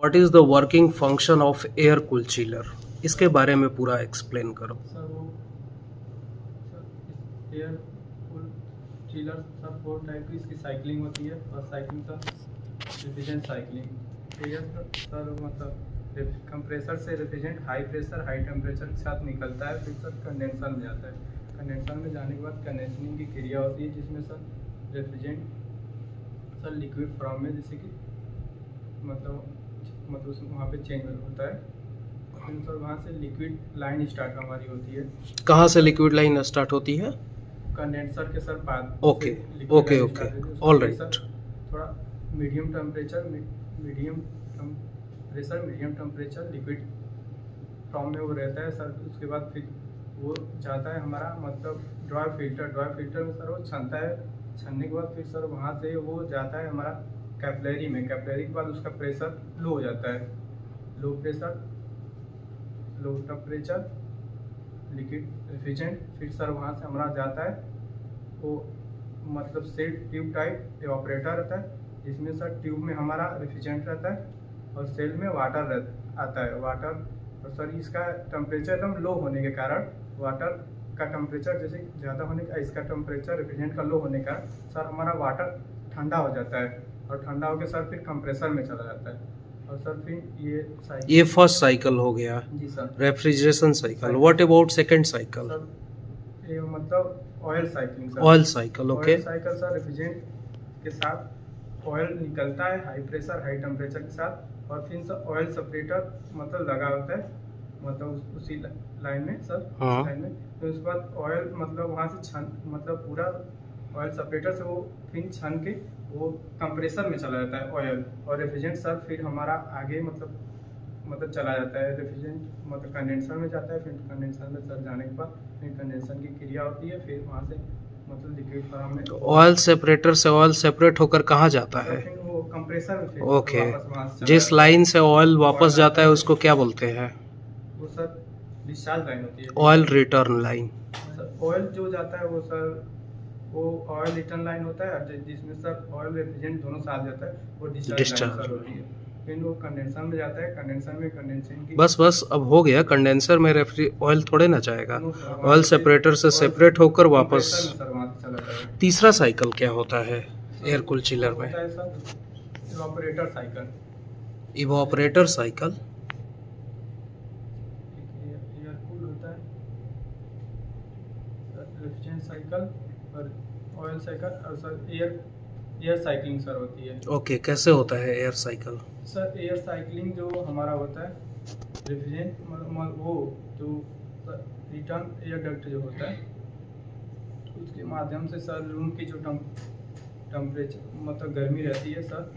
What is the working function of air cool chiller, इसके बारे में पूरा एक्सप्लेन करो। सर वो air cool chiller sir 4 type की इसकी साइकिलिंग होती है। और cycling sir refrigerant cycling air sir मतलब कंप्रेसर से refrigerant high pressure high temperature के साथ निकलता है, फिर सर कंडेंसर में जाता है। कंडेंसर में जाने के बाद कंडेंसनिंग की क्रिया होती है, जिसमें sir refrigerant sir liquid form में जैसे कि मतलब वहाँ पे चेंज होता है। फिर सर वहाँ से लिक्विड लाइन स्टार्ट हमारी होती है। कहाँ से लिक्विड लाइन स्टार्ट होती है? कंडेंसर के सर बाद। Okay okay okay, all right. थोड़ा medium temperature medium temperature liquid form में वो रहता है सर। उसके बाद फिर वो जाता है हमारा मतलब ड्राई फिल्टर में सर वो छनता है। छनने के बाद फिर सर वहाँ से वो जाता है हमारा कैपिलरी में। कैपिलरी के बाद उसका प्रेशर लो हो जाता है। लो टेम्परेचर लिक्विड रेफ्रिजरेंट फिर सर वहाँ से हमारा जाता है वो मतलब सेल ट्यूब टाइप एवापोरेटर रहता है, जिसमें सर ट्यूब में हमारा रेफ्रिजरेंट रहता है और सेल में वाटर आता है। वाटर और सर इसका टेम्परेचर एकदम लो होने के कारण वाटर का टेम्परेचर जैसे ज़्यादा होने का इसका टेम्परेचर रेफ्रिजरेंट का लो होने का सर हमारा वाटर ठंडा हो जाता है। और ठंडा होकर सर फिर कंप्रेसर में चला जाता है। और सर फिर ये फर्स्ट साइकिल हो गया जी sir, refrigeration cycle. What about second cycle? Sir ये मतलब oil cycle sir. Oil cycle, okay. Oil cycle sir refrigerant के साथ ऑयल निकलता है हाई प्रेशर हाई टेम्परेचर के साथ। और फिर सर ऑयल सेपरेटर मतलब लगा होता है मतलब उसी लाइन में सर, हाँ। लाइन में। फिर उसके बाद ऑयल मतलब वहाँ से छन मतलब पूरा ऑयल सेपरेटर से वो फिर छन के वो कंप्रेसर में चला जाता है ऑयल। और रेफ्रिजरेंट सर फिर हमारा आगे मतलब चला जाता है। रेफ्रिजरेंट मतलब कंडेंसर में जाता है। फिर कंडेंसर में सर जाने के बाद फिर कंडेंसर की क्रिया होती है। फिर वहाँ से मतलब लिक्विड फॉर्म में ऑयल सेपरेटर से ऑयल सेपरेट होकर कहाँ जाता है? फिर वो कंप्रेसर में फिर ओके। वापस वहाँ से जिस लाइन से ऑयल वापस जाता है उसको क्या बोलते हैं? वो सर डिस्चार्ज लाइन होती है। Oil return line. ऑयल जो जाता है वो सर वो ऑयल रिटर्न लाइन होता है, जिसमें सर ऑयल रेफ्रिजरेंट दोनों साथ जाता है, वो डिस्चार्ज लाइन सर होती है। फिर वो कंडेंसर में जाता है। कंडेंसर में कंडेंसेशन की बस अब हो गया। कंडेंसर में रेफ्री ऑयल थोड़े ना जाएगा, ऑयल सेपरेटर से सेपरेट होकर वापस। सर वहाँ से चला जाएगा। तीसरा साइकिल क्या होता है एयर कूल चिलर में? होता है sir evaporator cycle. Evaporator cycle air cool होता है रेफ्रिजरेंट साइकिल और ऑयल साइकिल और सर एयर साइकिलिंग सर होती है। ओके, कैसे होता है air cycle? Sir air cycling जो हमारा होता है रेफ्रिजरेंट वो जो रिटर्न एयर डक्ट जो होता है उसके माध्यम से सर रूम की जो टेम्परेचर मतलब गर्मी रहती है सर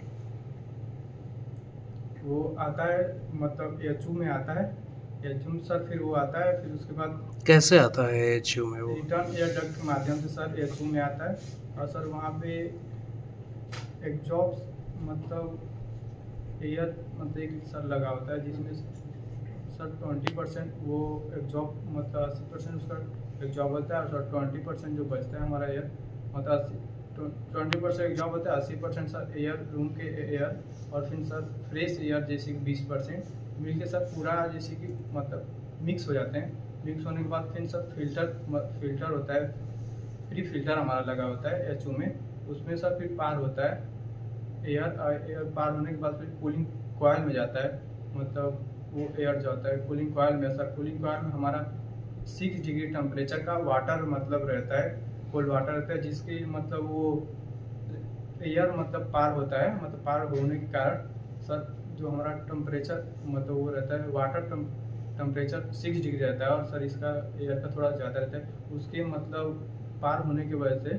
वो आता है मतलब एचयू में आता है। एचयू सर फिर वो आता है। फिर उसके बाद कैसे आता है एचयू में? वो रिटर्न एयर डक्ट के माध्यम से सर एचयू में आता है। और सर वहाँ पे एग्जॉस्ट मतलब एयर मतलब एक सर लगा होता है, जिसमें सर 20% वो एग्जॉब मतलब 80% उसका एग्जॉब होता है। और सर 20% जो बचता है हमारा एयर मतलब 20% एग्जॉब होता है। 80% सर एयर रूम के एयर और फिर सर फ्रेश एयर जैसे कि 20% मिल के सर पूरा जैसे कि मतलब मिक्स हो जाते हैं। मिक्स होने के बाद फिर सर फिल्टर होता है, प्री फिल्टर हमारा लगा होता है एचयू में। उसमें सर फिर पार होता है एयर पार होने के बाद फिर कूलिंग कॉयल में जाता है। मतलब वो एयर जाता है कूलिंग कॉयल में। सर कूलिंग कॉयल में हमारा 6 डिग्री टेम्परेचर का वाटर मतलब रहता है, कोल्ड वाटर रहता है, जिसके मतलब वो एयर मतलब पार होता है। मतलब पार होने के कारण सर जो हमारा टेम्परेचर मतलब वो रहता है वाटर टेम्परेचर 6 डिग्री रहता है। और सर इसका एयर का थोड़ा ज़्यादा रहता है। उसके मतलब पार होने की वजह से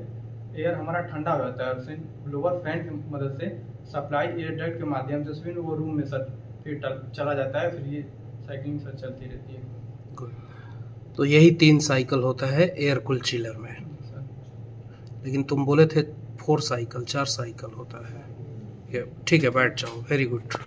एयर हमारा ठंडा हो जाता है। और फिर लोअर फैन की मदद से सप्लाई एयर डक्ट के माध्यम से फिर वो रूम में सर फिर चला जाता है। फिर ये साइकिलिंग सर चलती रहती है। तो यही 3 साइकिल होता है एयर कूल चिलर में। लेकिन तुम बोले थे 4 साइकिल 4 साइकिल होता है। ठीक है, बैठ जाओ। Very good.